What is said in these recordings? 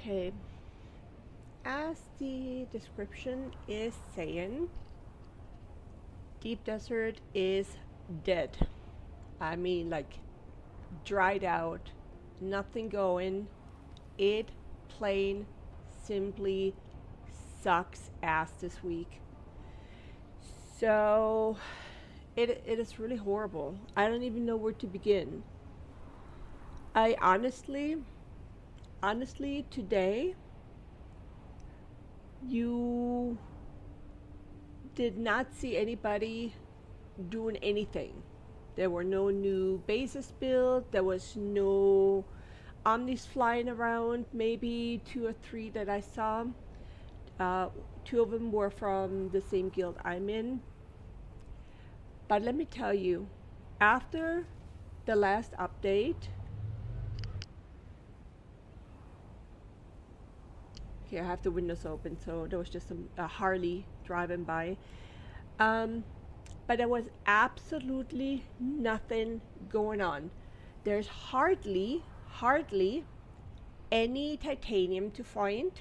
Okay, as the description is saying, deep desert is dead. I mean, like dried out, nothing going. It plain simply sucks ass this week. So it is really horrible. I don't even know where to begin. I honestly, today you did not see anybody doing anything. There were no new bases built. There was no omnis flying around. Maybe two or three that I saw. Uh, Two of them were from the same guild I'm in. But let me tell you, after the last update, okay, I have the windows open, so there was just a Harley driving by. Um, but there was absolutely nothing going on. There's hardly any titanium to find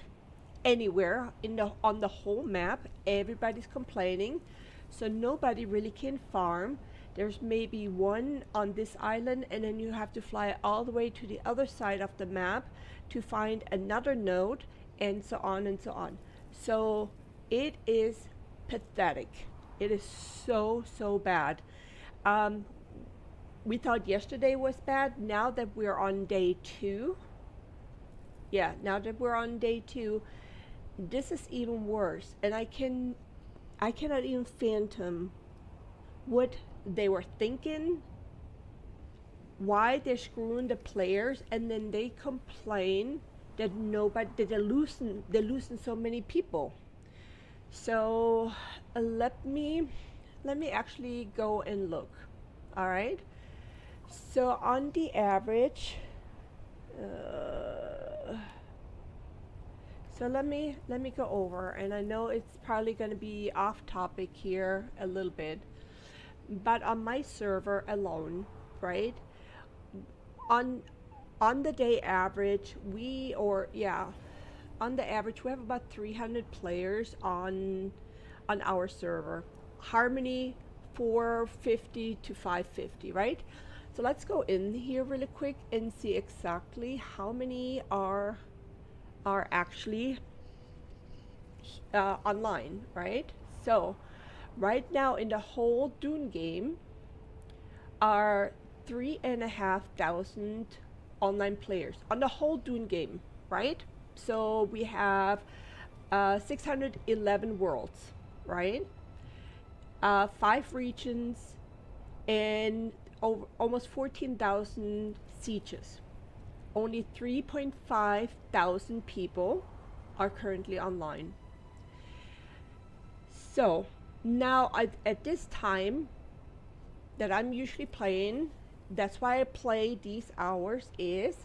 anywhere in the on the whole map. Everybody's complaining, so nobody really can farm. There's maybe one on this island, and then you have to fly all the way to the other side of the map to find another node, and so on and so on. So it is pathetic. It is so bad. Um, we thought yesterday was bad. Now that we're on day two, yeah, now that we're on day two, this is even worse. And I cannot even fathom what they were thinking, why they're screwing the players, and then they complain that nobody that they're losing so many people. So let me actually go and look. All right. So on the average, uh, so let me go over, and I know it's probably going to be off topic here a little bit, but on my server alone, right? On on the day average, on the average we have about 300 players on our server. Harmony 450 to 550, right? So let's go in here really quick and see exactly how many are actually online, right? So right now in the whole Dune game are 3,500 online players on the whole Dune game, right? So we have 611 worlds, right? Five regions and over almost 14,000 sieges. Only 3.5 thousand people are currently online. So now at this time that I'm usually playing, that's why I play these hours, is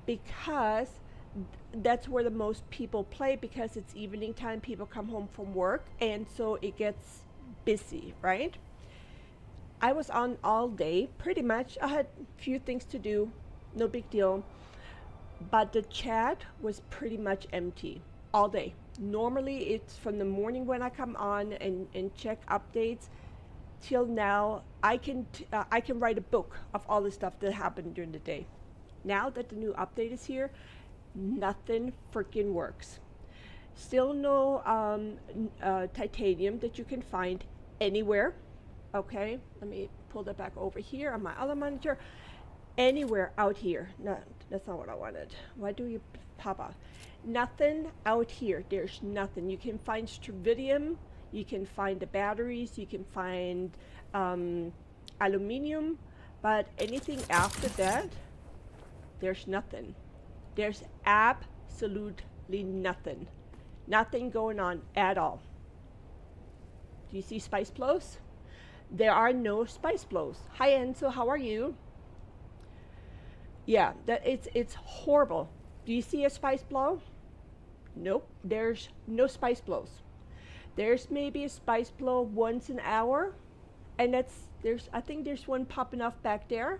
because that's where the most people play, because it's evening time, people come home from work, and so it gets busy, right? I was on all day pretty much. I had a few things to do, no big deal, but the chat was pretty much empty all day. Normally it's from the morning when I come on and check updates till now. I can write a book of all the stuff that happened during the day. Now that the new update is here, nothing freaking works. Still no titanium that you can find anywhere. Okay, let me pull that back over here on my other monitor. Anywhere out here. No, that's not what I wanted. Why do you pop off? Nothing out here. There's nothing. You can find stravidium. You can find the batteries. You can find aluminium. But anything after that, there's nothing. There's absolutely nothing. Nothing going on at all. Do you see spice blows? There are no spice blows. Hi Enzo, how are you? Yeah, that it's horrible. Do you see a spice blow? Nope, there's no spice blows. There's maybe a spice blow once an hour, and I think there's one popping off back there.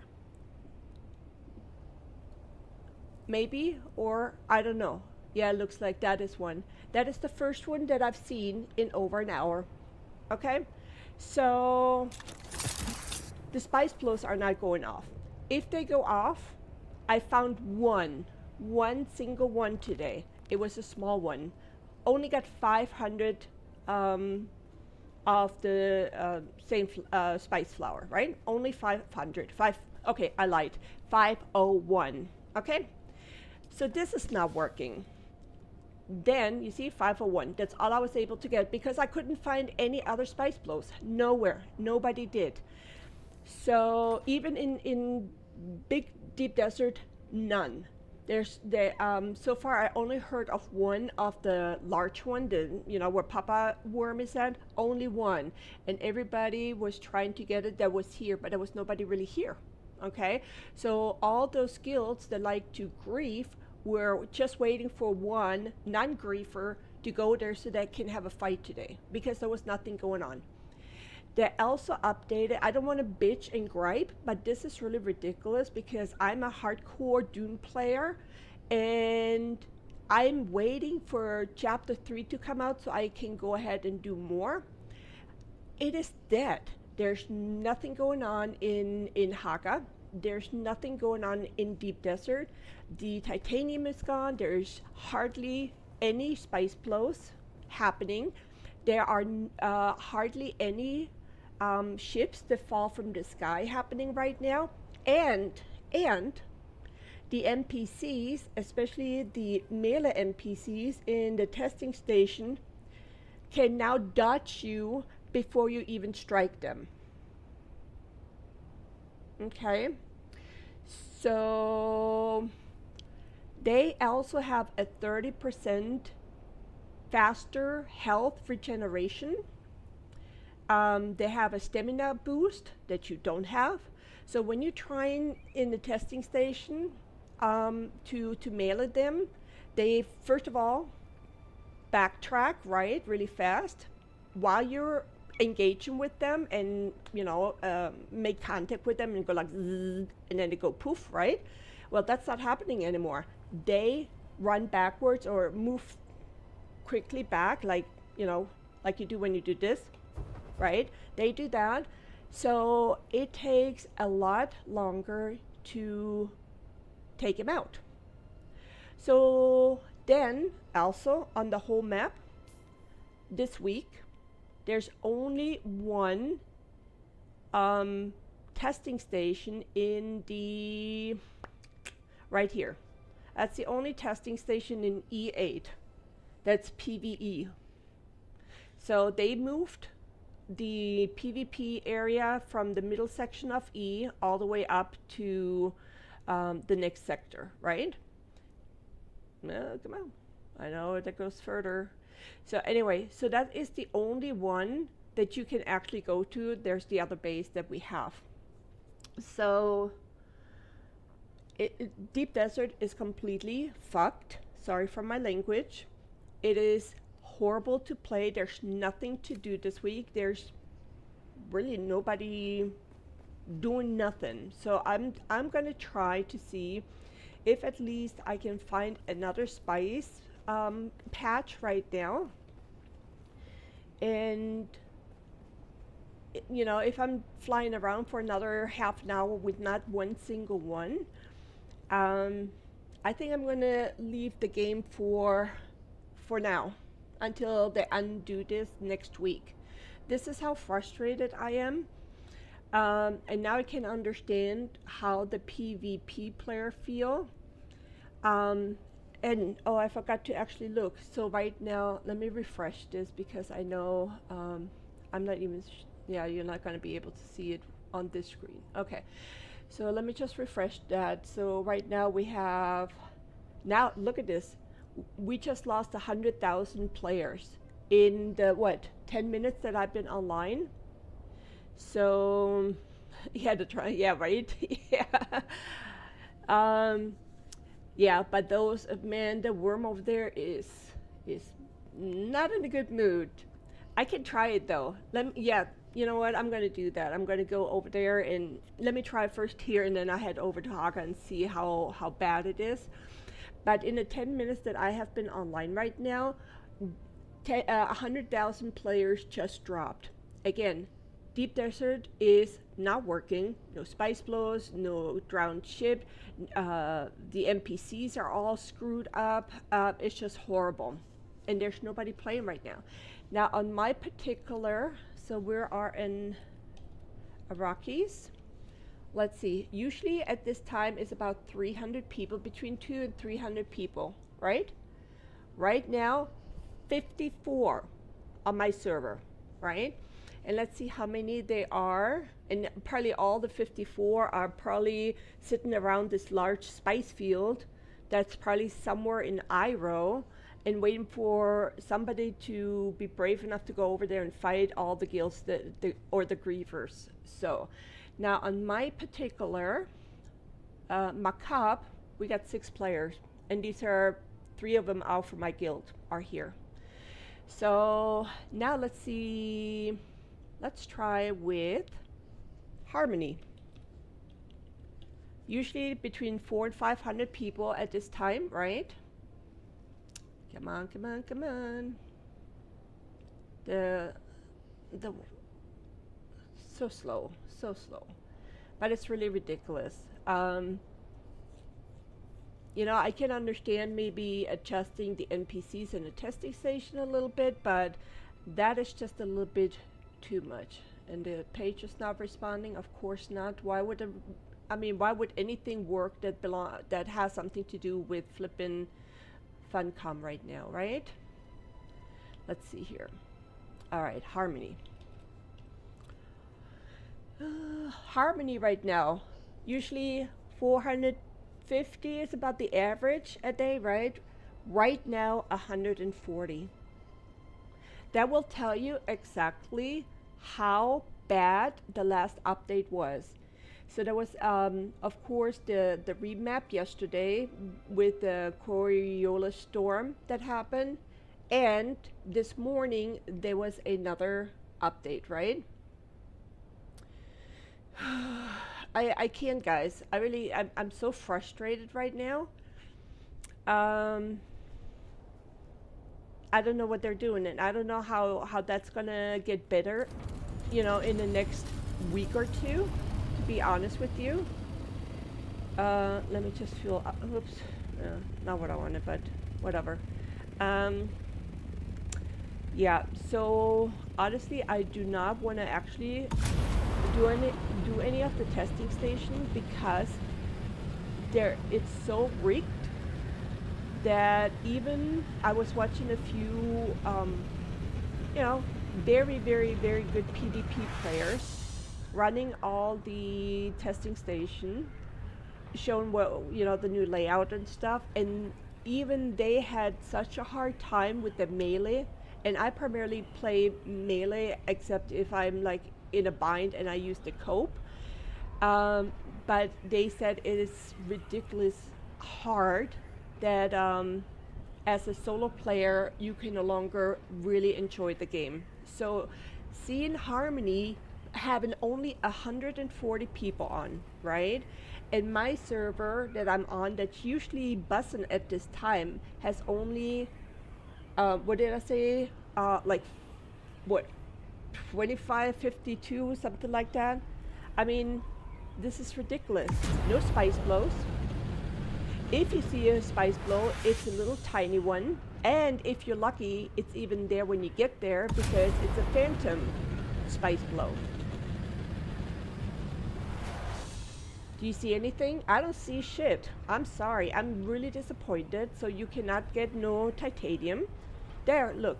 Maybe, or I don't know. Yeah, it looks like that is one. That is the first one that I've seen in over an hour. Okay? So the spice blows are not going off. If they go off, I found one single one today. It was a small one. Only got 500 of the same spice flower, right? Only 500. Okay, I lied. 501. Okay? So this is not working. Then you see 501. That's all I was able to get because I couldn't find any other spice blows. Nowhere. Nobody did. So even in big deep desert, none. So far I only heard of one of the large one, where Papa Worm is at, only one, and everybody was trying to get it that was here, but there was nobody really here. Okay, so all those guilds that like to grief were just waiting for one non-griefer to go there so they can have a fight today because there was nothing going on. They also updated, I don't want to bitch and gripe, but this is really ridiculous because I'm a hardcore Dune player and I'm waiting for chapter 3 to come out so I can go ahead and do more. It is dead. There's nothing going on in Haga. There's nothing going on in Deep Desert. The titanium is gone. There's hardly any spice blows happening. There are hardly any ships that fall from the sky happening right now, and the NPCs, especially the melee NPCs in the testing station, can now dodge you before you even strike them. Okay, so they also have a 30% faster health regeneration. They have a stamina boost that you don't have. So when you're trying in the testing station to melee them, they first of all backtrack really fast while you're engaging with them, and make contact with them and go like zzz, and then they go poof, right? Well, that's not happening anymore. They run backwards or move quickly back, like you do when you do this, right? They do that. So it takes a lot longer to take him out. So then also on the whole map this week, there's only one testing station in the right here. That's the only testing station in E8. That's PvE. So they moved the PvP area from the middle section of E all the way up to the next sector, right? Come on. I know that goes further. So anyway, so that is the only one that you can actually go to. There's the other base that we have. So Deep Desert is completely fucked. Sorry for my language. It is horrible to play. There's nothing to do this week. There's really nobody doing nothing. So I'm gonna try to see if at least I can find another spice patch right now. And if I'm flying around for another half an hour with not one single one, I think I'm gonna leave the game for now until they undo this next week. This is how frustrated I am. And now I can understand how the PvP player feel. And I forgot to actually look. So right now, let me refresh this because I know I'm not even, you're not going to be able to see it on this screen. Okay, so let me just refresh that. So right now we have, now look at this. We just lost 100,000 players in the 10 minutes that I've been online. So right. Yeah, but those the worm over there is not in a good mood. I can try it though. You know what? I'm gonna do that. I'm gonna go over there and let me try first here, and then I head over to Haga and see how bad it is. But in the 10 minutes that I have been online right now, 100,000 players just dropped. Again, Deep Desert is not working. No spice blows, no drowned ship. The NPCs are all screwed up. It's just horrible. And there's nobody playing right now. Now, on my particular, so we are in Iraqis. Let's see. Usually at this time is about 300 people, between 2 and 300 people, right? Right now, 54 on my server, right? And let's see how many there are. And probably all the 54 are probably sitting around this large spice field that's probably somewhere in Iro and waiting for somebody to be brave enough to go over there and fight all the guilds or the grievers. So now on my particular Macabre, we got 6 players, and these are 3 of them out from my guild are here. So now let's see, let's try with Harmony. Usually between 400 and 500 people at this time, right? Come on, come on, come on. The so slow, so slow. But it's really ridiculous. You know, I can understand maybe adjusting the NPCs in the testing station a little bit, but that is just a little bit too much. And the page is not responding. Of course not. Why would why would anything work that has something to do with flipping Funcom right now, right? Let's see here. All right, Harmony. Harmony right now, usually 450 is about the average a day, right? Right now, 140. That will tell you exactly how bad the last update was. So there was, of course, the remap yesterday with the Coriolis storm that happened. And this morning, there was another update, right? I can't, guys. I'm so frustrated right now. I don't know what they're doing, and I don't know how that's gonna get better, you know, in the next week or two, to be honest with you. Let me just feel, oops, not what I wanted, but whatever. Yeah, so honestly, I do not want to actually do any of the testing station, because it's so rigged that even I was watching a few you know, very good PvP players running all the testing station, showing what, you know, the new layout and stuff, and even they had such a hard time with the melee. And I primarily play melee, except if I'm like in a bind and I use the cope. But they said it is ridiculous hard that as a solo player you can no longer really enjoy the game. So seeing Harmony having only 140 people on, right? And my server that I'm on, that's usually buzzing at this time, has only what did I say? Like, what, 25, 52, something like that. I mean, this is ridiculous. No spice blows. If you see a spice blow, it's a little tiny one. And if you're lucky, it's even there when you get there, because it's a phantom spice blow. Do you see anything? I don't see shit. I'm sorry. I'm really disappointed. So you cannot get no titanium. There, look.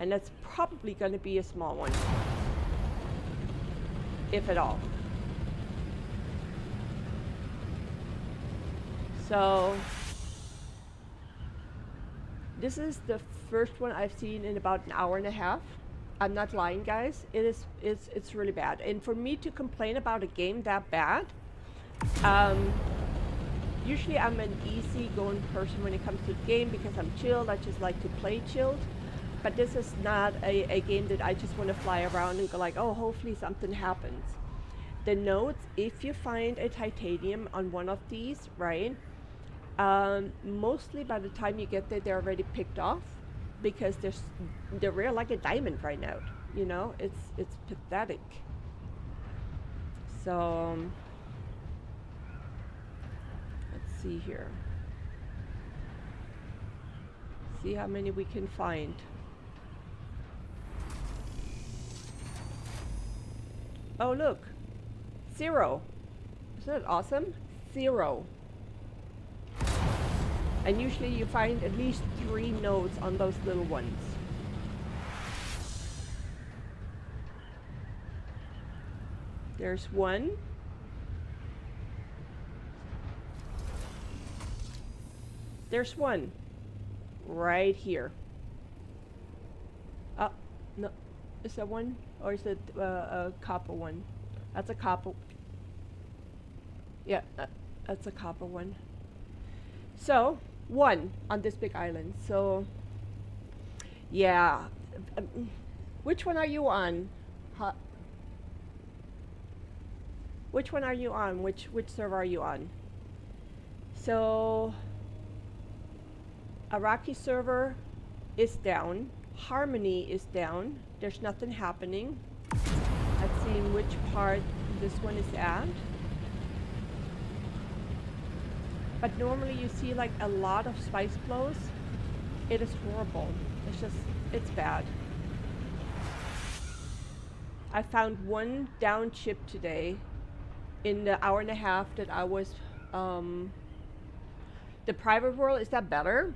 And that's probably going to be a small one. If at all. So this is the first one I've seen in about an hour and a half. I'm not lying, guys. It's really bad. And for me to complain about a game that bad, usually I'm an easy-going person when it comes to the game, because I'm chilled. I just like to play chilled. But this is not a game that I just want to fly around and go like, oh, hopefully something happens. The notes, if you find a titanium on one of these, right, Mostly by the time you get there, they're already picked off because they're rare like a diamond right now. You know, it's pathetic. So let's see here. See how many we can find. Oh look, 0. Isn't that awesome? 0. And usually you find at least 3 nodes on those little ones. There's 1. There's 1. Right here. Oh, no. Is that 1? Or is it a copper one? That's a copper. Yeah, that's a copper one. So, 1 on this big island. So, yeah. Which one are you on? Which one are you on? Which server are you on? So, Iraqi server is down. Harmony is down. There's nothing happening. Let's see which part this one is at. But normally you see like a lot of spice flows. It is horrible. It's bad. I found 1 down chip today in the hour and a half that I was, the private world, is that better?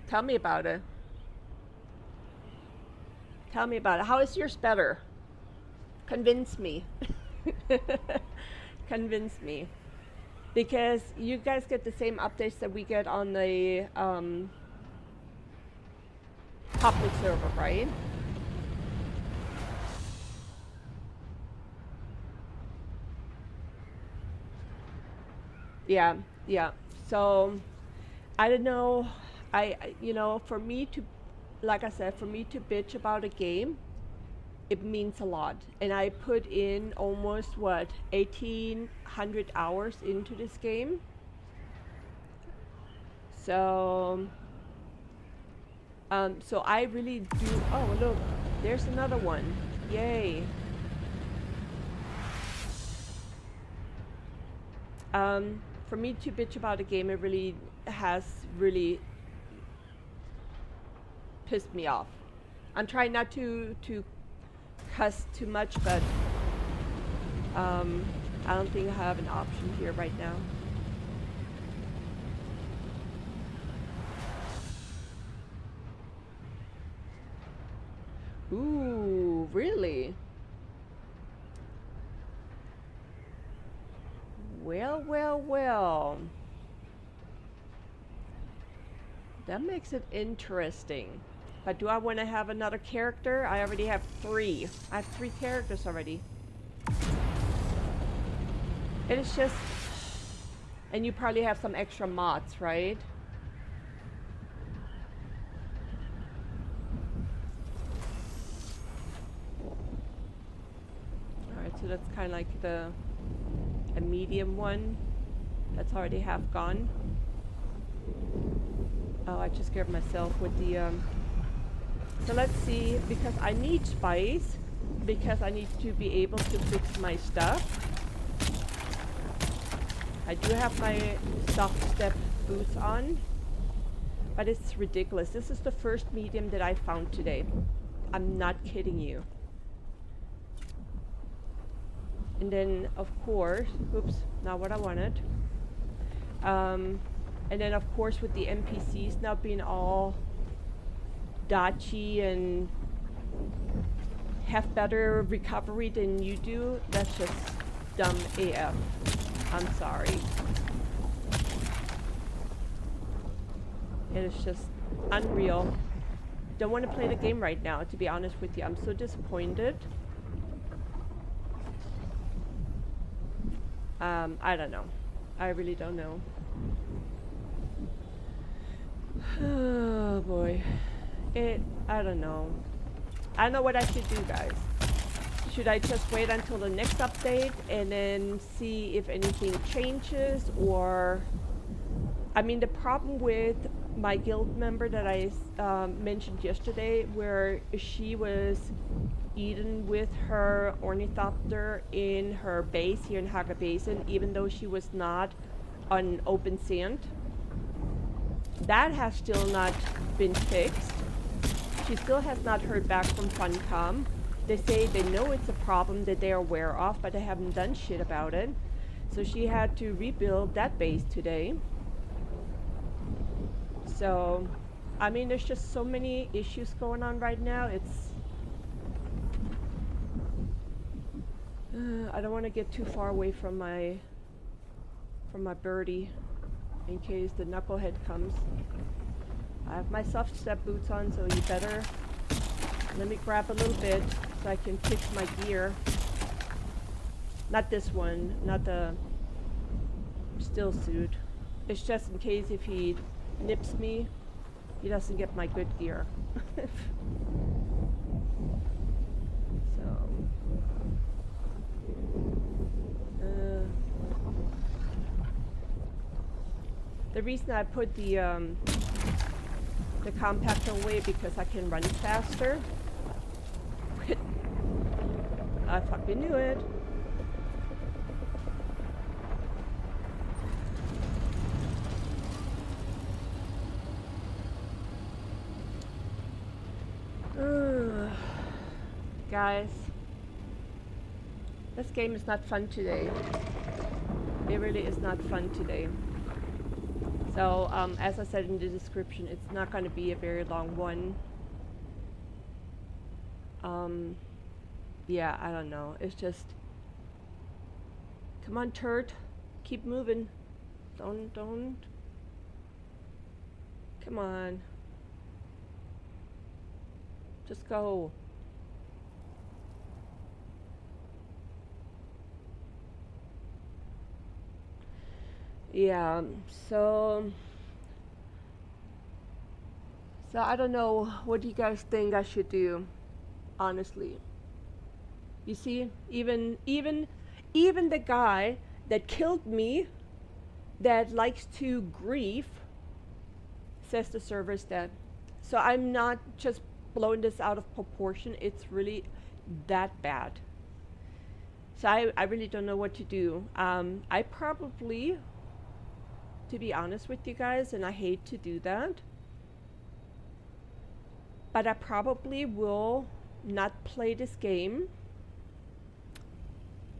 Tell me about it. Tell me about it. How is yours better? Convince me. Convince me. Because you guys get the same updates that we get on the public server, right? Yeah, yeah. So I don't know. You know, for me to, like I said, for me to bitch about a game, it means a lot. And I put in almost, what, 1,800 hours into this game. So, so I really do, oh look, there's another one. Yay. For me to bitch about a game, it really has really pissed me off. I'm trying not to cuss too much, but I don't think I have an option here right now. Ooh, really? Well, well, well. That makes it interesting. But do I want to have another character? I already have 3. I have 3 characters already. It is just... And you probably have some extra mods, right? Alright, so that's kind of like a medium one. That's already half gone. Oh, I just scared myself with the... So let's see, because I need spice, because I need to be able to fix my stuff. I do have my soft step boots on, but it's ridiculous. This is the first medium that I found today. I'm not kidding you. And then, of course, oops, not what I wanted. And then, of course, with the NPCs now being all dodgy and have better recovery than you do, that's just dumb AF. I'm sorry. It is just unreal. Don't want to play the game right now, to be honest with you. I'm so disappointed. I don't know. I really don't know. Oh boy. I don't know. I don't know what I should do, guys. Should I just wait until the next update and then see if anything changes, or I mean, the problem with my guild member that I mentioned yesterday, where she was eaten with her ornithopter in her base here in Haga Basin, even though she was not on open sand, that has still not been fixed. She still has not heard back from Funcom. They say they know it's a problem that they're aware of, but they haven't done shit about it. So she had to rebuild that base today. So, I mean, there's just so many issues going on right now. It's... I don't want to get too far away from my birdie in case the knucklehead comes. I have my soft step boots on, so you better let me grab a little bit so I can fix my gear. Not this one, not the still suit. It's just in case if he nips me, he doesn't get my good gear. So, the reason I put the compactor away because I can run faster. I fucking knew it. Guys, this game is not fun today. It really is not fun today. So, as I said in the description, it's not going to be a very long one. Yeah, I don't know. It's just... Come on, turd. Keep moving. Don't... Come on. Just go. Yeah, so I don't know, what do you guys think I should do, honestly? You see, even the guy that killed me, that likes to grief, says the server's dead. So I'm not just blowing this out of proportion, it's really that bad. So I really don't know what to do. I probably, to be honest with you guys, and I hate to do that, but I probably will not play this game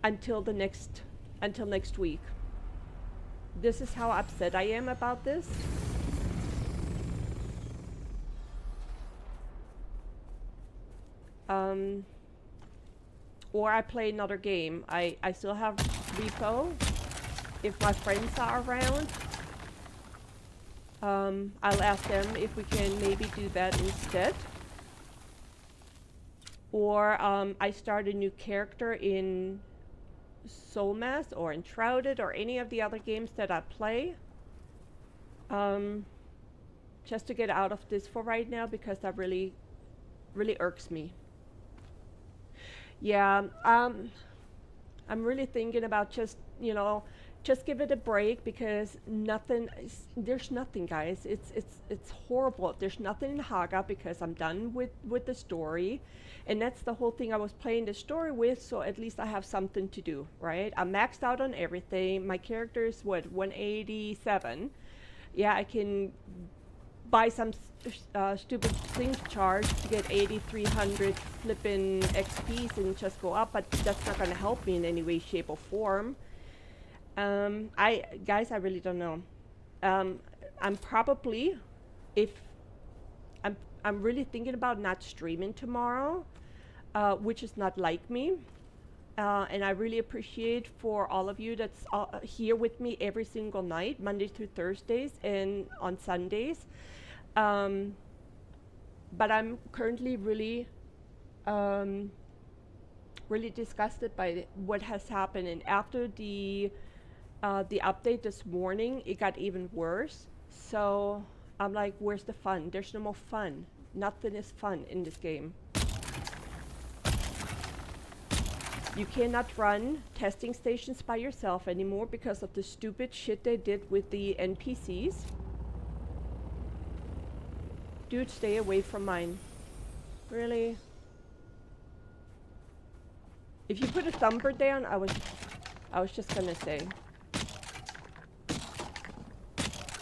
until next week. This is how upset I am about this. Or I play another game. I still have repo if my friends are around. I'll ask them if we can maybe do that instead. Or I start a new character in Soulmass or Enshrouded or any of the other games that I play. Just to get out of this for right now, because that really irks me. Yeah, I'm really thinking about just, just give it a break, because there's nothing, guys. It's horrible. There's nothing in Haga because I'm done with the story. And that's the whole thing I was playing the story with, so at least I have something to do, right? I'm maxed out on everything. My character is, 187? Yeah, I can buy some stupid thing charge to get 8,300 flippin' XPs and just go up, but that's not gonna help me in any way, shape, or form. Guys, I really don't know. I'm probably, I'm really thinking about not streaming tomorrow, which is not like me. And I really appreciate for all of you that's here with me every single night, Monday through Thursdays and on Sundays. But I'm currently really disgusted by what has happened. And after the update this morning, it got even worse. So I'm like, where's the fun? There's no more fun. Nothing is fun in this game. You cannot run testing stations by yourself anymore because of the stupid shit they did with the NPCs. Dude, stay away from mine. Really? If you put a thumper down, I was just gonna say.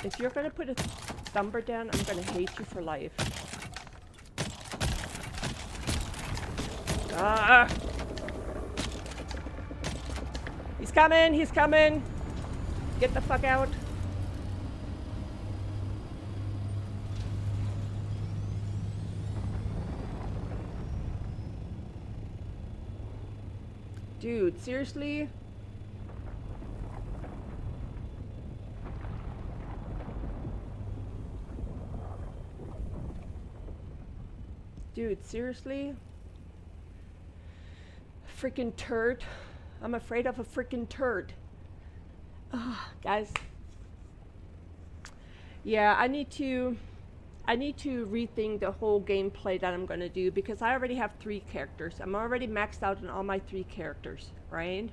If you're gonna put a thumper down, I'm gonna hate you for life. Ah! He's coming! He's coming! Get the fuck out! Dude, seriously? Dude, seriously? Freaking turd. I'm afraid of a freaking turd. Guys. Yeah, I need to rethink the whole gameplay that I'm gonna do because I already have 3 characters. I'm already maxed out on all my 3 characters, right?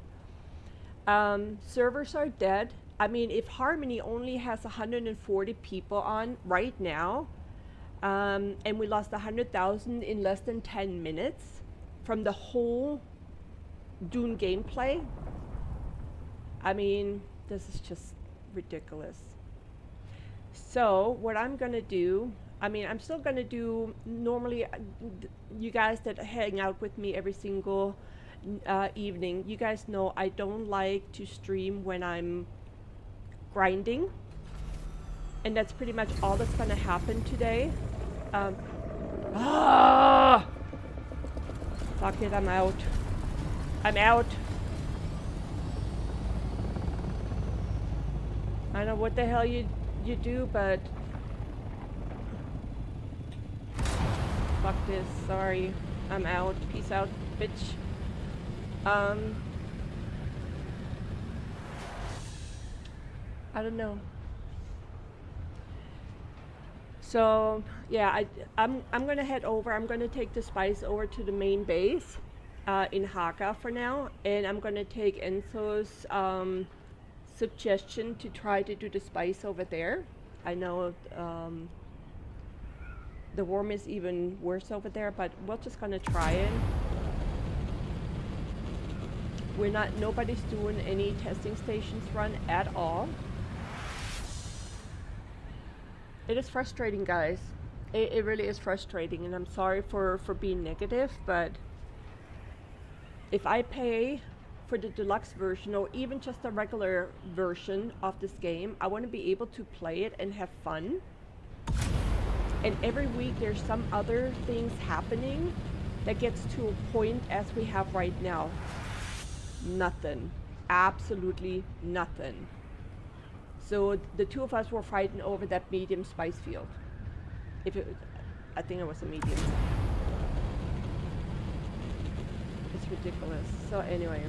Servers are dead. I mean, if Harmony only has 140 people on right now, and we lost 100,000 in less than 10 minutes from the whole Dune gameplay, I mean, this is just ridiculous. So what I'm gonna do, I mean, I'm still gonna do normally, you guys that hang out with me every single evening, you guys know I don't like to stream when I'm grinding, and that's pretty much all that's gonna happen today. Fuck it, I'm out. I'm out. I don't know what the hell you do, but fuck this. Sorry, I'm out. Peace out, bitch. I don't know. So yeah, I'm gonna head over. I'm gonna take the spice over to the main base in Haga for now, and I'm gonna take Enzo's suggestion to try to do the spice over there. I know the worm is even worse over there, but we're just gonna try it. Nobody's doing any testing stations run at all. It is frustrating, guys. It really is frustrating, and I'm sorry for being negative, but if I pay for the deluxe version or even just the regular version of this game, I want to be able to play it and have fun. And every week there's some other things happening that gets to a point as we have right now. Nothing. Absolutely nothing. So the 2 of us were fighting over that medium spice field. I think it was a medium. It's ridiculous. So anyway,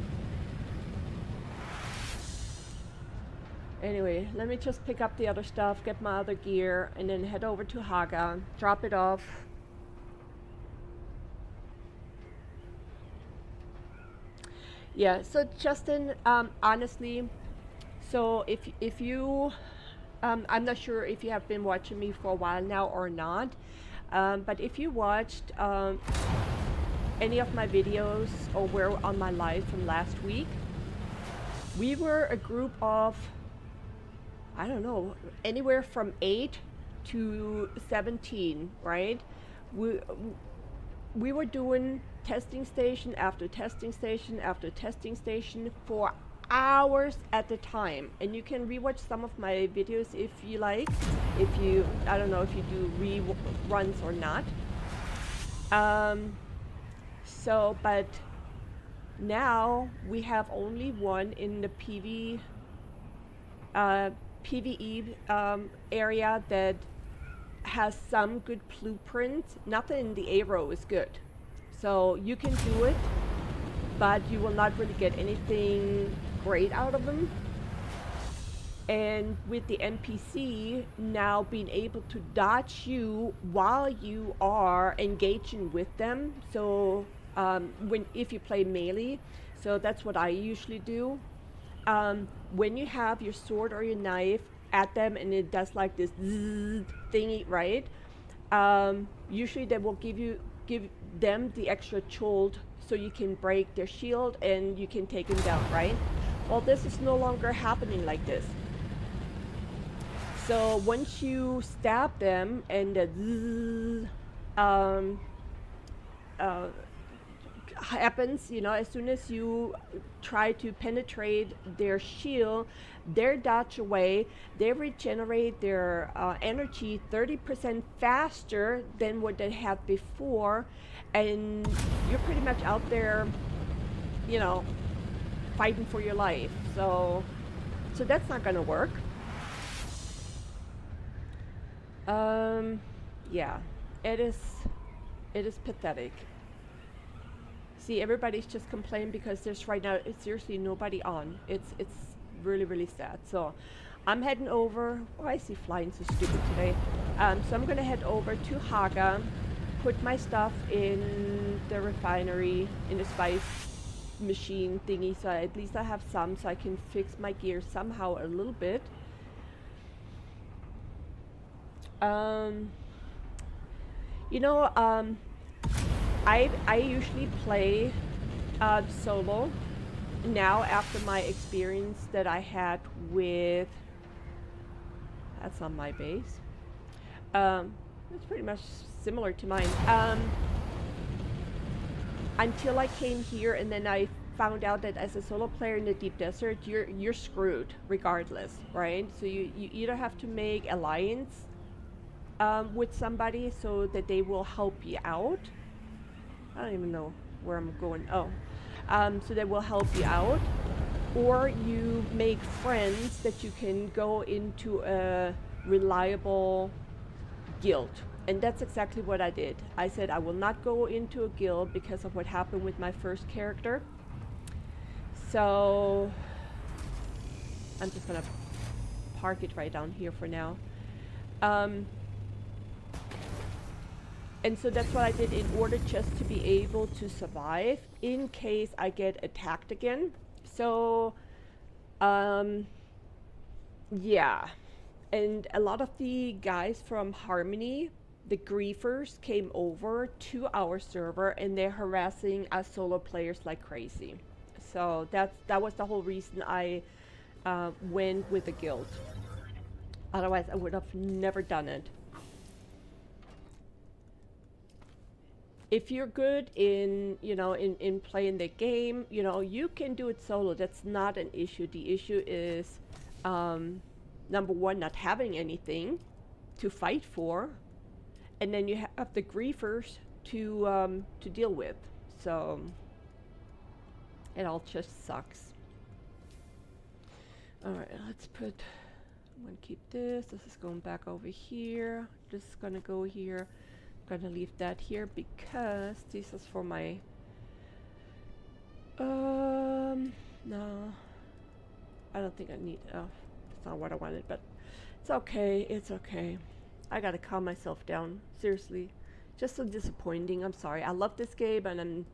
let me just pick up the other stuff, get my other gear, and then head over to Haga, drop it off. Yeah, so Justin, honestly, so if you, I'm not sure if you have been watching me for a while now or not, but if you watched any of my videos or were on my live from last week, we were a group of, I don't know, anywhere from 8 to 17, right? We were doing testing station after testing station after testing station for hours at a time, and you can rewatch some of my videos if you like, I don't know if you do reruns or not. So but now we have only one in the PvE area that has some good blueprint. Nothing in the Aero is good, so you can do it, but you will not really get anything great out of them. And with the NPC now being able to dodge you while you are engaging with them, so when if you play melee. So that's what I usually do. When you have your sword or your knife at them and it does like this zzz thingy, right? Usually they will give them the extra jolt so you can break their shield and you can take them down, right? Well, this is no longer happening like this. So once you stab them and the zzz, um, uh, happens, as soon as you try to penetrate their shield, they dodge away, they regenerate their energy 30% faster than what they had before, and you're pretty much out there, you know, fighting for your life. So that's not gonna work. Yeah, it is, it is pathetic. See, everybody's just complaining because there's right now it's seriously nobody on. It's really really sad. So I'm heading over. Oh, I see flying so stupid today. So I'm gonna head over to Haga, put my stuff in the refinery in the spice machine thingy. So at least I have some, so I can fix my gear somehow a little bit. Um, you know, I usually play solo now after my experience that I had with, that's on my base. It's pretty much similar to mine. Until I came here and then I found out that as a solo player in the deep desert, you're screwed regardless, right? So you either have to make alliance with somebody so that they will help you out. I don't even know where I'm going. Oh, so they will help you out, or you make friends that you can go into a reliable guild. And that's exactly what I did. I said I will not go into a guild because of what happened with my first character. So I'm just gonna park it right down here for now. And so that's what I did in order just to be able to survive in case I get attacked again. So, yeah. And a lot of the guys from Harmony, the griefers, came over to our server and they're harassing us solo players like crazy. So that was the whole reason I went with the guild. Otherwise, I would have never done it. If you're good in, in playing the game, you can do it solo. That's not an issue. The issue is, number one, not having anything to fight for, and then you have the griefers to deal with. So it all just sucks. All right, let's put. I'm gonna keep this. This is going back over here. This is gonna go here. Gonna leave that here because this is for my no, I don't think I need, oh, that's not what I wanted, but it's okay, it's okay. I gotta calm myself down, seriously. Just so disappointing. I'm sorry. I love this game and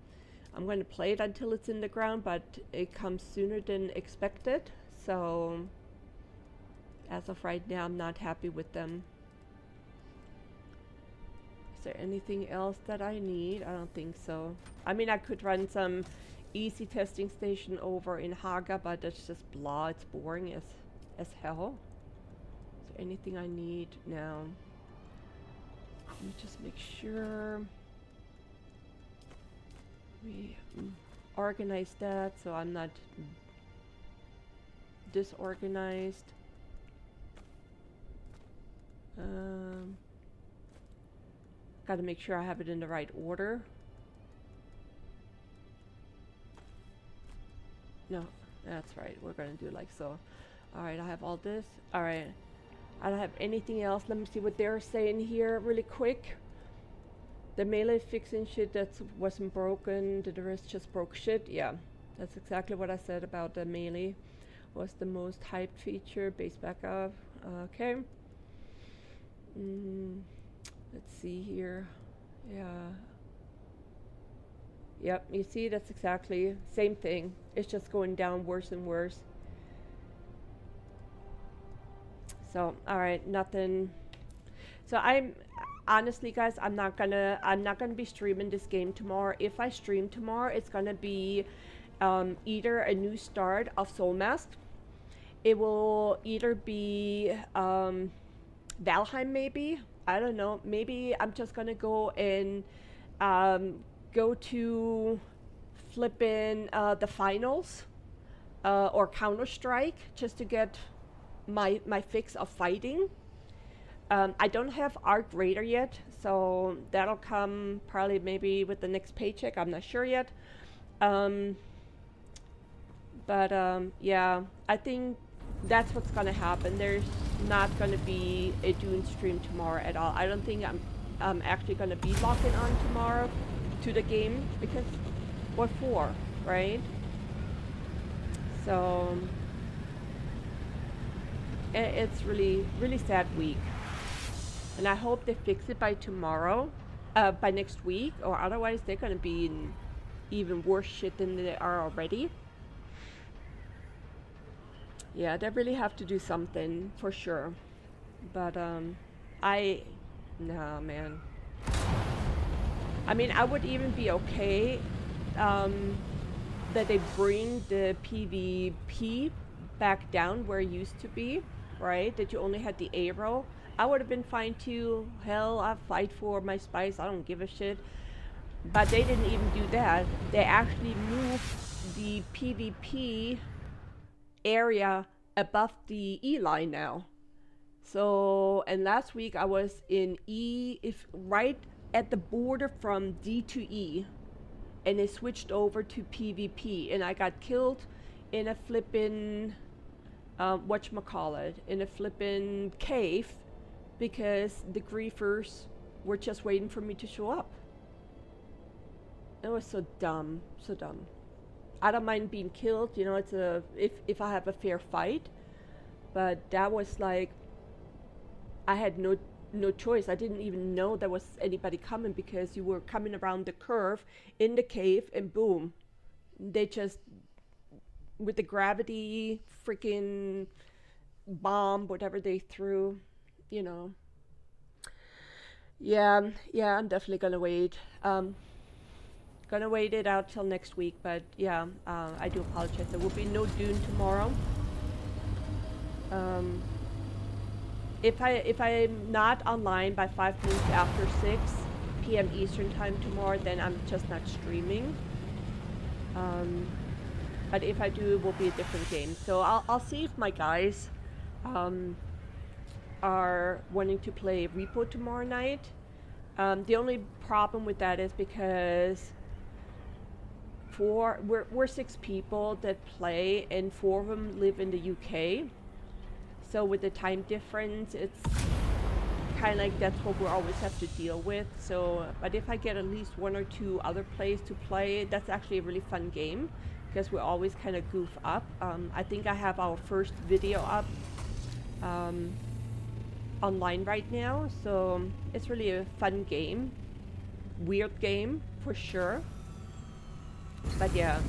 I'm going to play it until it's in the ground, but it comes sooner than expected. So as of right now, I'm not happy with them. Is there anything else that I need? I don't think so. I mean, I could run some easy testing station over in Haga, but it's just blah. It's boring as hell. Is there anything I need now? Let me just make sure we organize that so I'm not disorganized. Got to make sure I have it in the right order. No, that's right. We're gonna do like so. Alright, I have all this. Alright. I don't have anything else. Let me see what they're saying here really quick. The melee fixing shit that wasn't broken. The rest just broke shit. Yeah, that's exactly what I said about the melee. Was the most hyped feature. Base backup. Okay. Let's see here. Yeah. Yep, you see, that's exactly same thing. It's just going down worse and worse. So, all right, nothing. So I'm honestly, guys, I'm not gonna be streaming this game tomorrow. If I stream tomorrow, it's gonna be either a new start of Soul Mask. It will either be Valheim, maybe. I don't know. Maybe I'm just gonna go and um, go to flipping the finals or Counter Strike just to get my fix of fighting. I don't have Art Raider yet, so that'll come probably maybe with the next paycheck. I'm not sure yet. Um, but yeah, I think that's what's gonna happen. There's not gonna be a Dune stream tomorrow at all. I don't think I'm actually gonna be logging on tomorrow to the game because what for, right? So it's really sad week, and I hope they fix it by tomorrow, by next week, or otherwise they're gonna be in even worse shit than they are already. Yeah, they really have to do something for sure. But I, nah, man. I mean, I would even be okay um, that they bring the PvP back down where it used to be, right? That you only had the arrow. I would have been fine too. Hell, I fight for my spice. I don't give a shit. But they didn't even do that. They actually moved the PvP area above the E line now. So, and last week I was in E, if right at the border from D to E, and it switched over to PvP, and I got killed in a flippin' whatchamacallit, in a flippin' cave because the griefers were just waiting for me to show up. It was so dumb, so dumb. I don't mind being killed, you know, it's a if I have a fair fight, but that was like I had no choice. I didn't even know there was anybody coming because you were coming around the curve in the cave and boom, they just with the gravity freaking bomb whatever they threw, you know. Yeah, I'm definitely gonna wait. Gonna wait it out till next week, but yeah, I do apologize. There will be no Dune tomorrow. Um, if I'm not online by 5 minutes after 6 p.m. Eastern time tomorrow, then I'm just not streaming. But if I do, it will be a different game. So I'll see if my guys are wanting to play Repo tomorrow night. The only problem with that is because we're 6 people that play, and 4 of them live in the UK. So with the time difference, it's kind of like that's what we always have to deal with. So, but if I get at least 1 or 2 other players to play, that's actually a really fun game because we always kind of goof up. I think I have our first video up online right now, so it's really a fun game, weird game for sure. But yeah,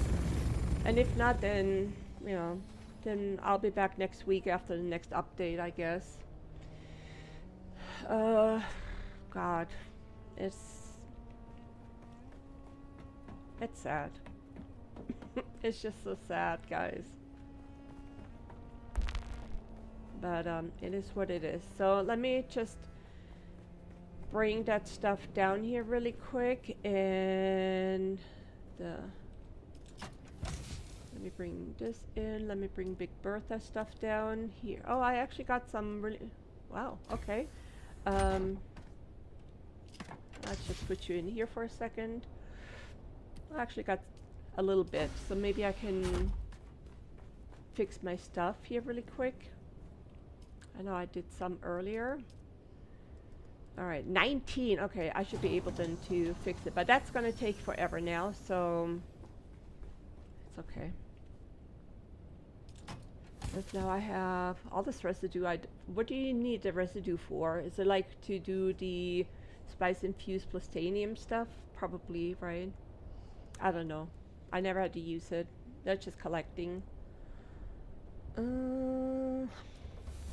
and if not, then you know, then I'll be back next week after the next update, I guess. God, it's sad. It's just so sad, guys. But it is what it is. So let me just bring that stuff down here really quick, and let me bring this in. Let me bring Big Bertha stuff down here. Oh, I actually got some really... Wow, okay. Let's just put you in here for a second. I actually got a little bit, so maybe I can fix my stuff here really quick. I know I did some earlier. Alright, 19. Okay, I should be able then to fix it, but that's gonna take forever now, so it's okay. Because now I have all this residue. What do you need the residue for? Is it like to do the spice infused plastanium stuff? Probably, right? I don't know. I never had to use it. That's just collecting.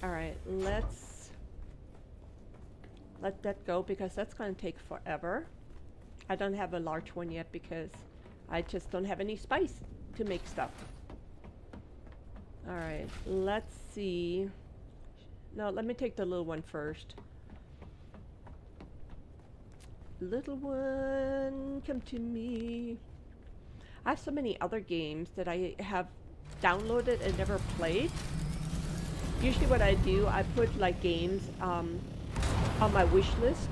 Alright, let's let that go because that's gonna take forever. I don't have a large one yet because I just don't have any spice to make stuff. Alright, let's see. No, let me take the little one first. Little one, come to me. I have so many other games that I have downloaded and never played. Usually what I do, I put like games on my wish list.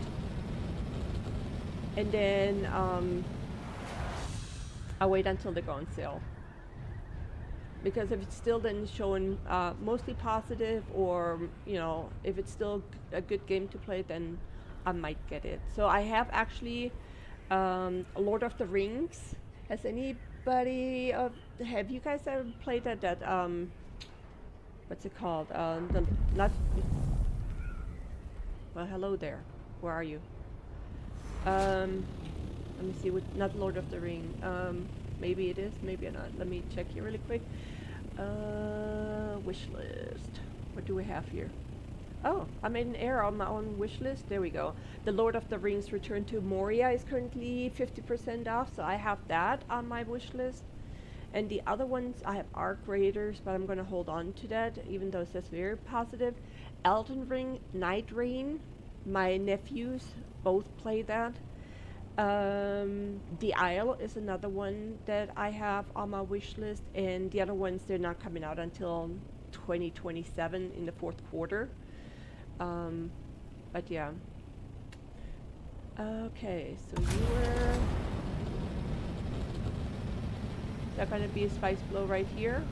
And then I wait until they go on sale. Because if it's still then showing mostly positive, or you know, if it's still a good game to play, then I might get it. So I have actually Lord of the Rings. Has anybody have you guys ever played that what's it called? The not well, hello there. Where are you? Let me see. What? Not Lord of the Ring. Maybe it is. Maybe not. Let me check here really quick. Wish list. What do we have here? Oh, I made an error on my own wish list. There we go. The Lord of the Rings Return to Moria is currently 50% off, so I have that on my wish list. And the other ones, I have Arc Raiders, but I'm going to hold on to that, even though it says very positive. Elden Ring, Night Rain. My nephews both play that. The Isle is another one that I have on my wish list, and the other ones, they're not coming out until 2027 in the fourth quarter. But yeah. Okay, so you were... Is that going to be a spice blow right here?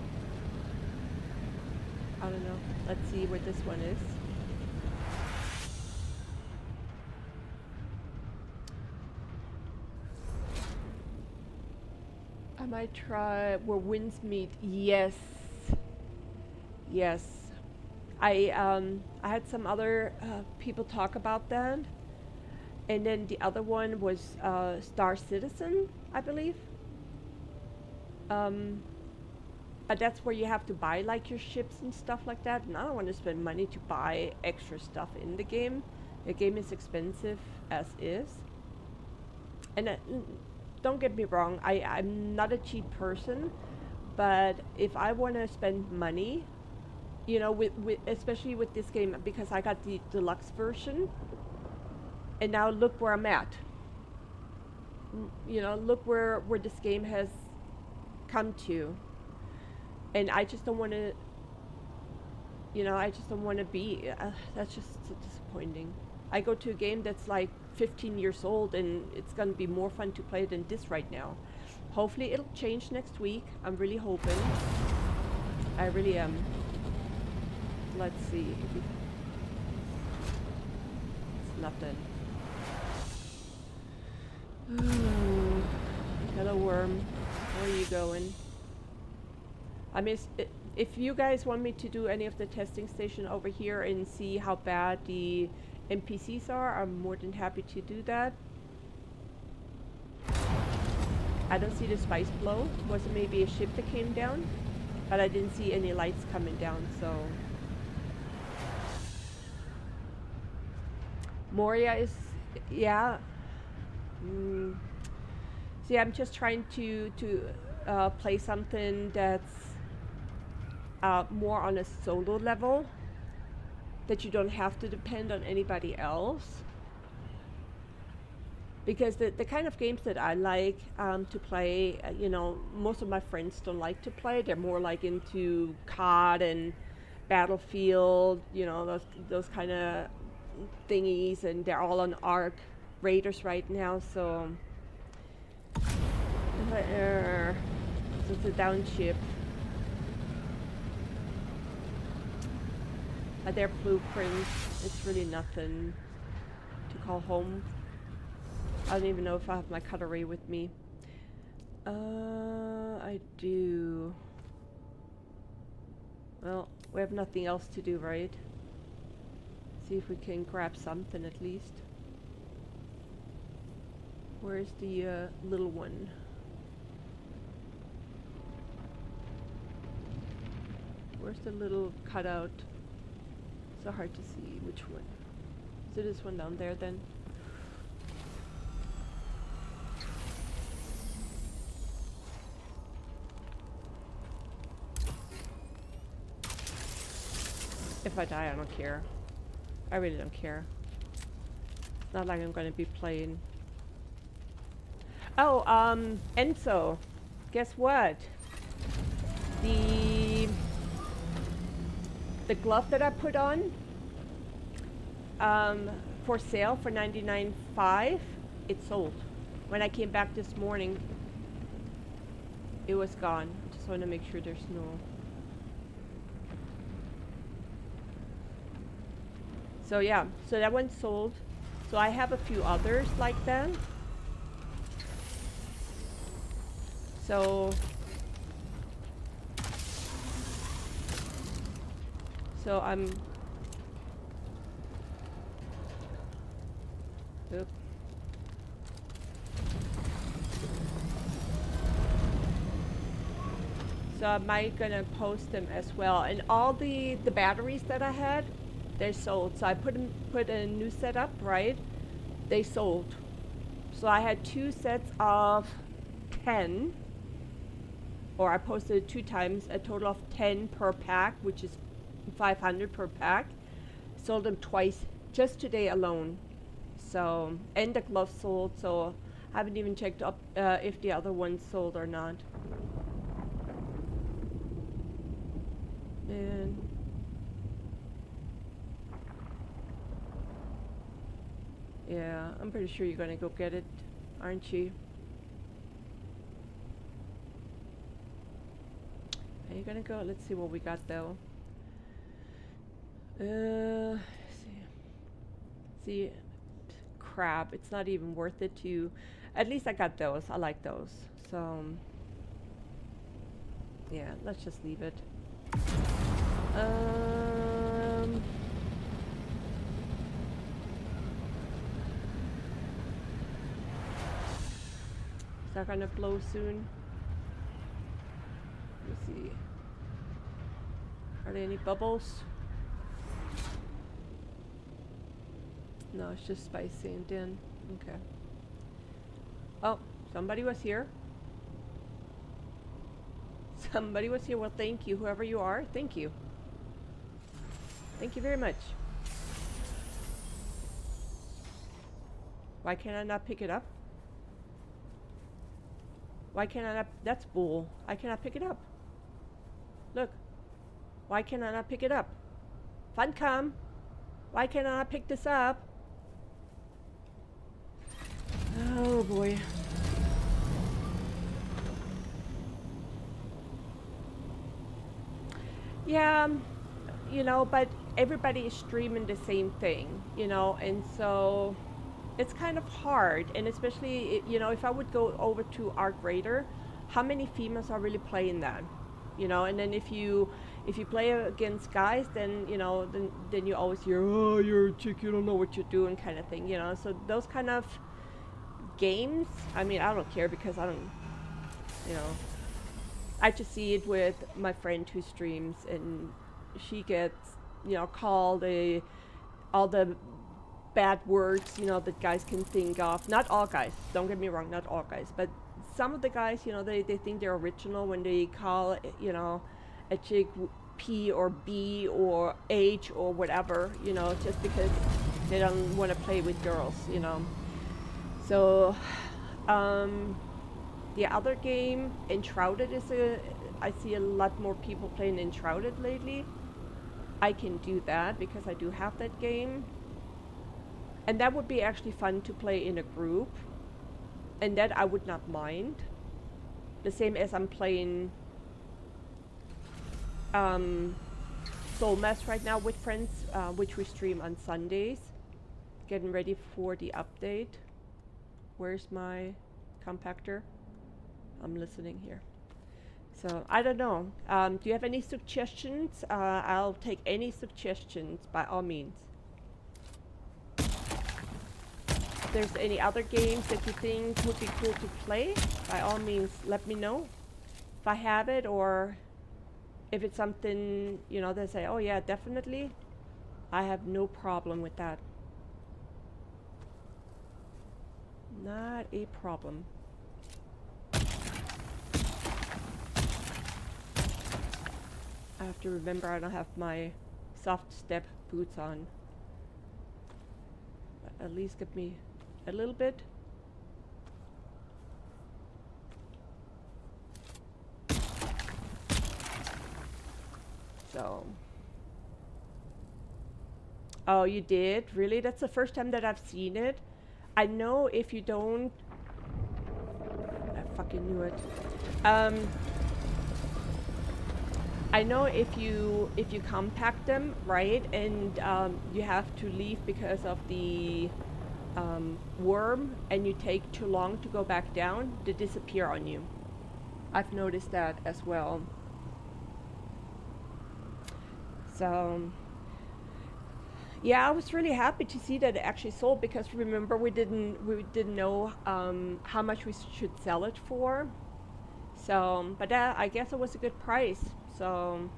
I don't know. Let's see where this one is. I might try Where Winds Meet. Yes. Yes. I had some other people talk about that. And then the other one was Star Citizen, I believe. But that's where you have to buy like your ships and stuff like that. And I don't want to spend money to buy extra stuff in the game. The game is expensive as is. And don't get me wrong, I'm not a cheap person. But if I want to spend money, you know, with especially with this game, because I got the deluxe version. And now look where I'm at. You know, look where this game has come to. And I just don't want to, you know, I just don't want to be, that's just so disappointing. I go to a game that's like 15 years old and it's going to be more fun to play than this right now. Hopefully it'll change next week. I'm really hoping. I really am. Let's see. It's nothing. Hello, worm. Where are you going? I mean, if you guys want me to do any of the testing station over here and see how bad the NPCs are, I'm more than happy to do that. I don't see the spice blow. Was it maybe a ship that came down? But I didn't see any lights coming down, so... Moria is... yeah. See, I'm just trying to play something that's more on a solo level, that you don't have to depend on anybody else. Because the kind of games that I like to play, you know, most of my friends don't like to play. They're more like into COD and Battlefield, you know, those kind of thingies, and they're all on Arc Raiders right now, so... so it's a down ship. Their blueprints, it's really nothing to call home. I don't even know if I have my cutlery with me. I do. Well, we have nothing else to do, right? See if we can grab something at least. Where's the little one? Where's the little cutout? So hard to see which one. Is it this one down there then? If I die, I don't care. I really don't care. It's not like I'm gonna be playing. Oh, Enzo, guess what? The glove that I put on, for sale for $99.5, it sold. When I came back this morning, it was gone. Just want to make sure there's no. So yeah, so that one sold. So I have a few others like that. So I'm. Oop. So I might gonna post them as well. And all the batteries that I had, they sold. So I put a new setup, right? They sold. So I had 2 sets of 10, or I posted it 2 times, a total of 10 per pack, which is 500 per pack. Sold them twice just today alone. So, and the gloves sold, so I haven't even checked up if the other ones sold or not. And yeah, I'm pretty sure you're gonna go get it, aren't you? Are you gonna go? Let's see what we got though. See, crap, it's not even worth it to. At least I got those. I like those. So yeah, let's just leave it. Is that gonna blow soon? Let me see. Are there any bubbles? No, it's just spicy and then. Okay. Oh, somebody was here. Somebody was here. Well, thank you, whoever you are. Thank you. Thank you very much. Why can't I not pick it up? Why can't I not? That's bull. I cannot pick it up. Look. Why can I not pick it up? Funcom. Why can't I not pick this up? Oh boy. Yeah, you know, but everybody is streaming the same thing, you know, and so it's kind of hard. And especially, you know, if I would go over to Arc Raider, how many females are really playing that? You know, and then if you play against guys, then you know, then you always hear, oh, you're a chick, you don't know what you're doing, kind of thing, you know. So those kind of games, I mean, I don't care because I don't, you know, I just see it with my friend who streams, and she gets, you know, called all the bad words, you know, that guys can think of. Not all guys, don't get me wrong, not all guys, but some of the guys, you know, they think they're original when they call, you know, a chick P or B or H or whatever, you know, just because they don't want to play with girls, you know. So, the other game, Enshrouded, I see a lot more people playing Enshrouded lately. I can do that because I do have that game. And that would be actually fun to play in a group. And that I would not mind. The same as I'm playing Soul Mess right now with friends, which we stream on Sundays. Getting ready for the update. Where's my compactor? I'm listening here. So I don't know. Do you have any suggestions? I'll take any suggestions by all means. If there's any other games that you think would be cool to play, by all means let me know. If I have it or If it's something, they say, oh yeah, definitely, I have no problem with that. Not a problem. I have to remember I don't have my soft step boots on. But at least give me a little bit. So. Oh, you did? Really? That's the first time that I've seen it. I know if you don't. I fucking knew it. Um, I know if you compact them, right, and you have to leave because of the worm, and you take too long to go back down, they disappear on you. I've noticed that as well. So yeah, I was really happy to see that it actually sold because remember we didn't know how much we should sell it for. So, but that, I guess it was a good price. So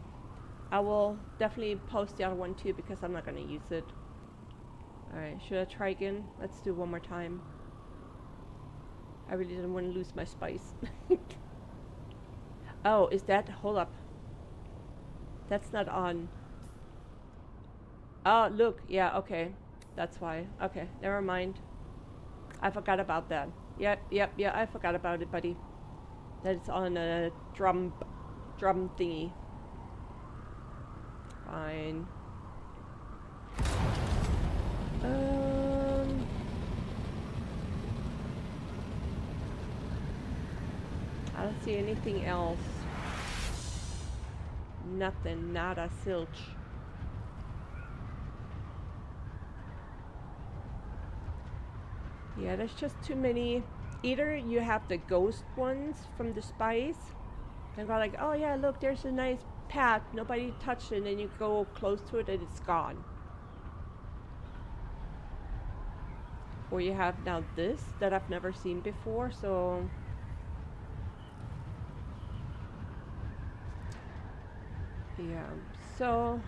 I will definitely post the other one too because I'm not gonna use it. All right, should I try again? Let's do one more time. I really didn't want to lose my spice. Oh, is that? Hold up. That's not on. Oh, look. Yeah, okay. That's why. Okay, never mind. I forgot about that. Yep, yep, yeah, I forgot about it, buddy. That it's on a drum thingy. Fine. I don't see anything else. Nothing, nada, silch. Yeah, there's just too many. Either you have the ghost ones from the spice, and go like, oh yeah, look, there's a nice pad, nobody touched it, and then you go close to it and it's gone. Or you have now this that I've never seen before, so yeah. So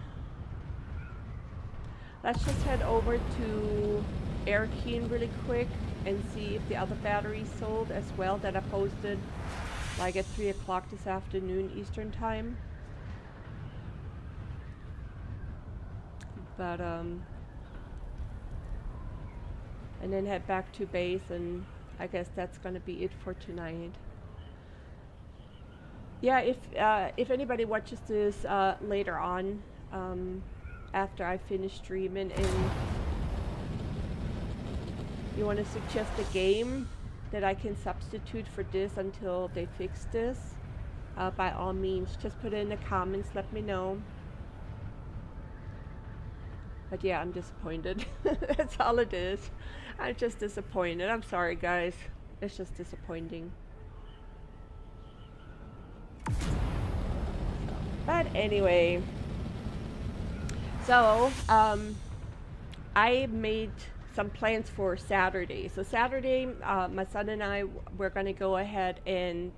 let's just head over to Air Keen really quick and see if the other batteries sold as well that I posted like at 3 o'clock this afternoon Eastern time. But and then head back to base, and I guess that's gonna be it for tonight. Yeah, if anybody watches this later on, after I finish streaming, and you want to suggest a game that I can substitute for this until they fix this, by all means, just put it in the comments, let me know. But yeah, I'm disappointed. That's all it is. I'm just disappointed. I'm sorry, guys. It's just disappointing. But anyway, so I made some plans for Saturday. So Saturday, my son and I we're gonna go ahead and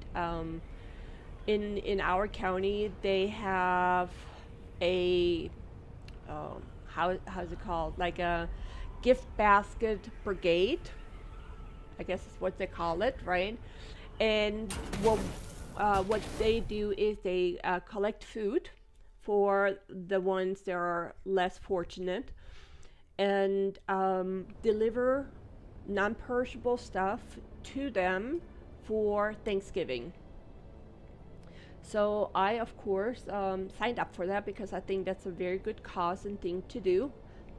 in our county they have a how's it called, like a gift basket brigade, I guess is what they call it, right? And what they do is they collect food for the ones that are less fortunate, and deliver non-perishable stuff to them for Thanksgiving. So I, of course, signed up for that because I think that's a very good cause and thing to do.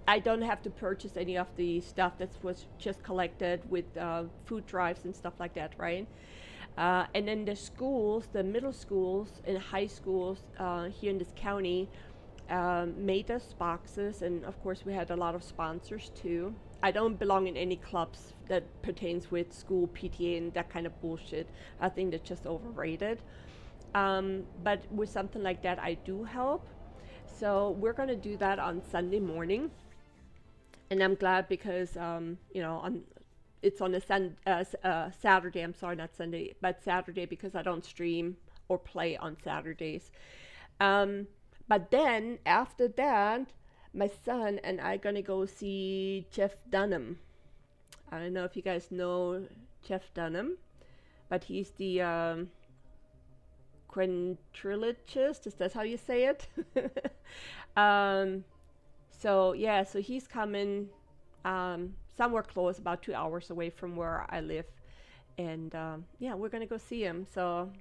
I don't have to purchase any of the stuff that was just collected with food drives and stuff like that, right? And then the schools, the middle schools and high schools here in this county made us boxes, and of course we had a lot of sponsors too. I don't belong in any clubs that pertains with school PTA and that kind of bullshit. I think that's just overrated. But with something like that, I do help. So we're gonna do that on Sunday morning, and I'm glad because it's on a Saturday. I'm sorry, not Sunday, but Saturday because I don't stream or play on Saturdays. Um, but then after that, my son and I gonna go see Jeff Dunham. I don't know if you guys know Jeff Dunham, but he's the quadrilogyist. Is that how you say it? um, so yeah, so he's coming somewhere close, about 2 hours away from where I live, and yeah, we're gonna go see him. So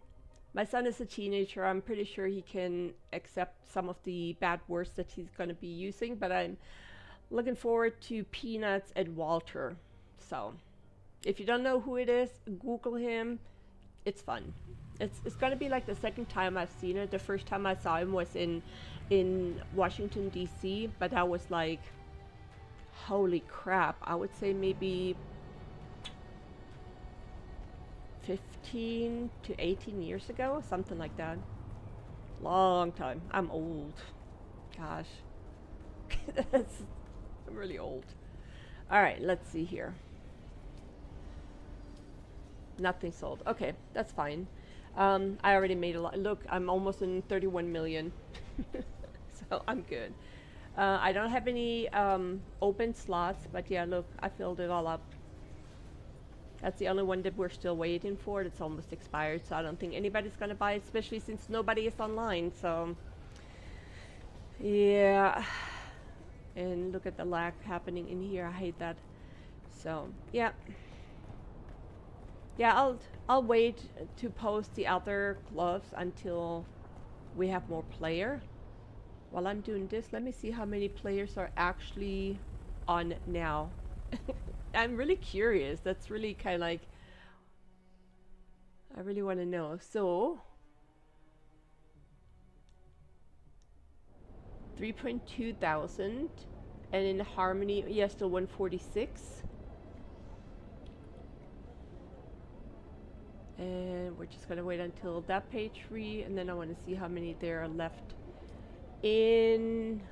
my son is a teenager. I'm pretty sure he can accept some of the bad words that he's gonna be using, but I'm looking forward to Peanuts and Walter. So if you don't know who it is, Google him. It's fun. It's gonna be like the second time I've seen it. The first time I saw him was in Washington D.C., but that was like, holy crap! I would say maybe 15 to 18 years ago, something like that. Long time. I'm old. Gosh, I'm really old. All right, let's see here. Nothing sold. Okay, that's fine. I already made a lot. Look, I'm almost in 31 million. So I'm good. I don't have any open slots, but yeah, look, I filled it all up. That's the only one that we're still waiting for. It's almost expired, so I don't think anybody's gonna buy it, especially since nobody is online. So yeah, and look at the lag happening in here. I hate that. So yeah, yeah, I'll wait to post the other gloves until we have more player. While I'm doing this, let me see how many players are actually on now. I'm really curious. That's really kind of like, I really want to know. So 3.2 thousand, and in Harmony, yes, still 146. And we're just gonna wait until that page free, and then I want to see how many there are left in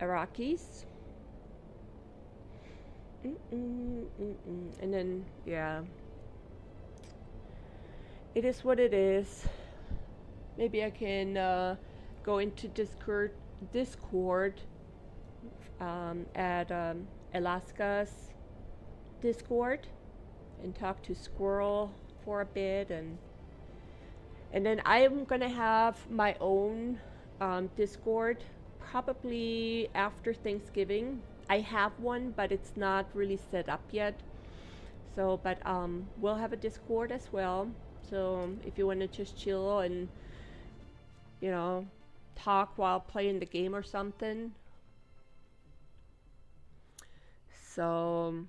Iraqis. And then yeah, it is what it is. Maybe I can go into Discord at Alaska's Discord and talk to Squirrel for a bit, and then I'm gonna have my own Discord probably after Thanksgiving. I have one, but it's not really set up yet. So, but we'll have a Discord as well. So if you want to just chill and, you know, talk while playing the game or something. So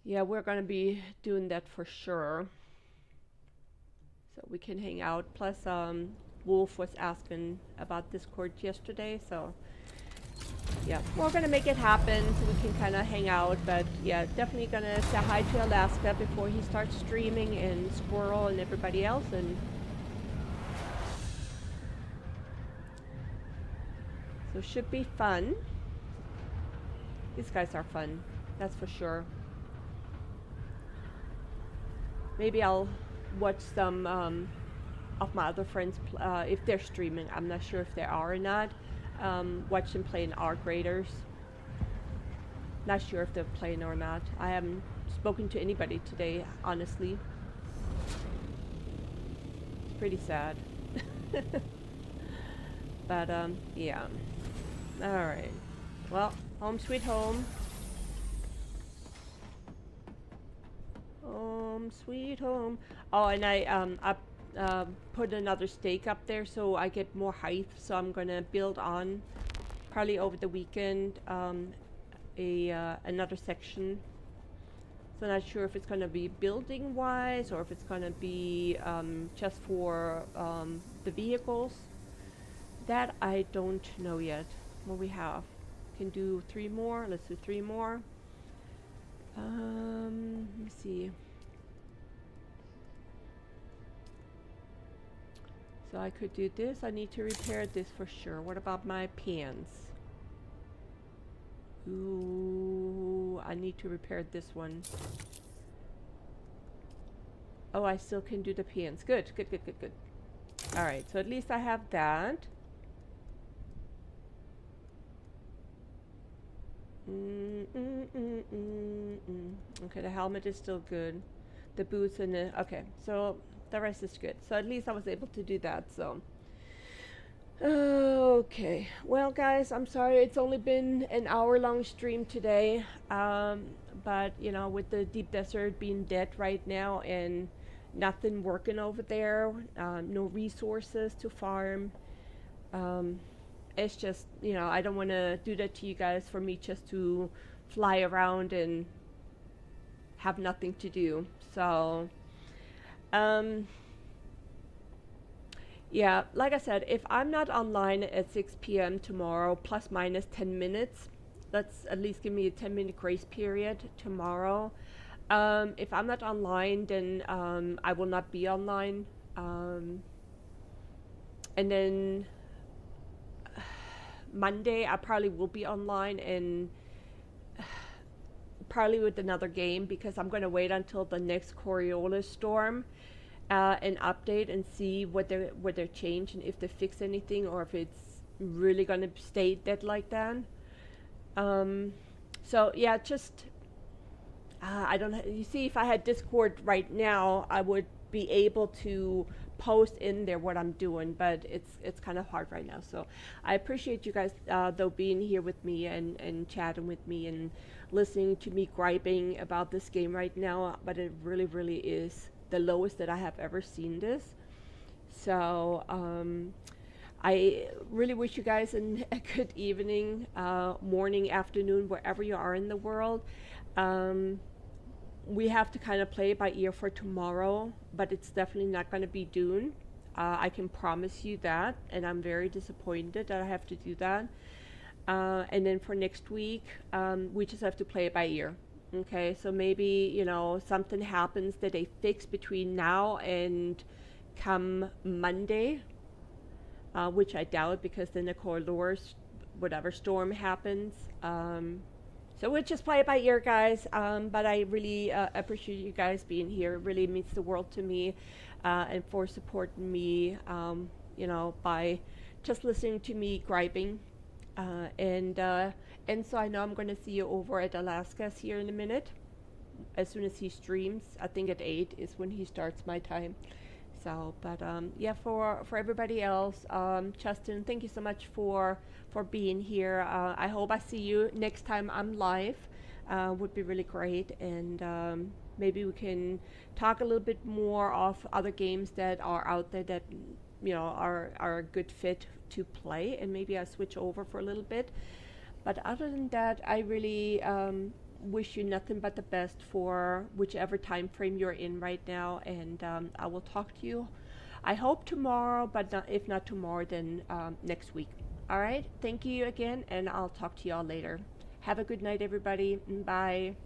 yeah, we're gonna be doing that for sure. So we can hang out. Plus, Wolf was asking about Discord yesterday, so yeah, we're gonna make it happen so we can kind of hang out. But yeah, definitely gonna say hi to Alaska before he starts streaming, and Squirrel and everybody else, and so should be fun. These guys are fun, that's for sure. Maybe I'll watch some of my other friends if they're streaming. I'm not sure if they are or not. Watch them play in R graders. Not sure if they're playing or not. I haven't spoken to anybody today, honestly. It's pretty sad. But yeah. Alright. Well, home sweet home. Home sweet home. Oh, and I put another stake up there so I get more height. So I'm gonna build on probably over the weekend another section. So not sure if it's gonna be building wise or if it's gonna be just for the vehicles. That I don't know yet. What we have. Can do 3 more. Let's do 3 more. Let me see. So I could do this. I need to repair this for sure. What about my pants? Ooh, I need to repair this one. Oh, I still can do the pans. Good, good, good, good, good. All right, so at least I have that. Okay, the helmet is still good. The boots and the... Okay, so the rest is good. So at least I was able to do that, so... Okay, well guys, I'm sorry it's only been an hour-long stream today. But, you know, with the deep desert being dead right now and nothing working over there, no resources to farm, it's just, you know, I don't want to do that to you guys for me just to fly around and have nothing to do. So, um, yeah, like I said, if I'm not online at 6 p.m. tomorrow, plus minus 10 minutes, let's at least give me a 10-minute grace period tomorrow. If I'm not online, then I will not be online. And then Monday, I probably will be online and probably with another game because I'm going to wait until the next Coriolis storm and update and see what they're changed and if they fix anything or if it's really going to stay dead like that. So yeah, just I don't. You see, if I had Discord right now, I would be able to post in there what I'm doing, but it's kind of hard right now. So I appreciate you guys though being here with me and chatting with me and listening to me griping about this game right now. But it really, really is the lowest that I have ever seen this. So I really wish you guys a good evening, morning, afternoon, wherever you are in the world. We have to kind of play it by ear for tomorrow, but it's definitely not going to be Dune. I can promise you that, and I'm very disappointed that I have to do that. And then for next week, we just have to play it by ear. Okay, so maybe, you know, something happens that they fix between now and come Monday, which I doubt because then the Corridors, whatever storm happens. So we'll just play it by ear, guys. But I really appreciate you guys being here. It really means the world to me, and for supporting me, you know, by just listening to me griping. And so I know I'm going to see you over at Alaska's here in a minute. As soon as he streams, I think at 8 is when he starts my time. So, but yeah, for everybody else, Justin, thank you so much for being here. I hope I see you next time I'm live. Would be really great, and maybe we can talk a little bit more of other games that are out there that, you know, are a good fit to play, and maybe I switch over for a little bit. But other than that, I really wish you nothing but the best for whichever time frame you're in right now, and I will talk to you, I hope tomorrow, but if not tomorrow, then next week. All right, thank you again, and I'll talk to you all later. Have a good night, everybody. Bye.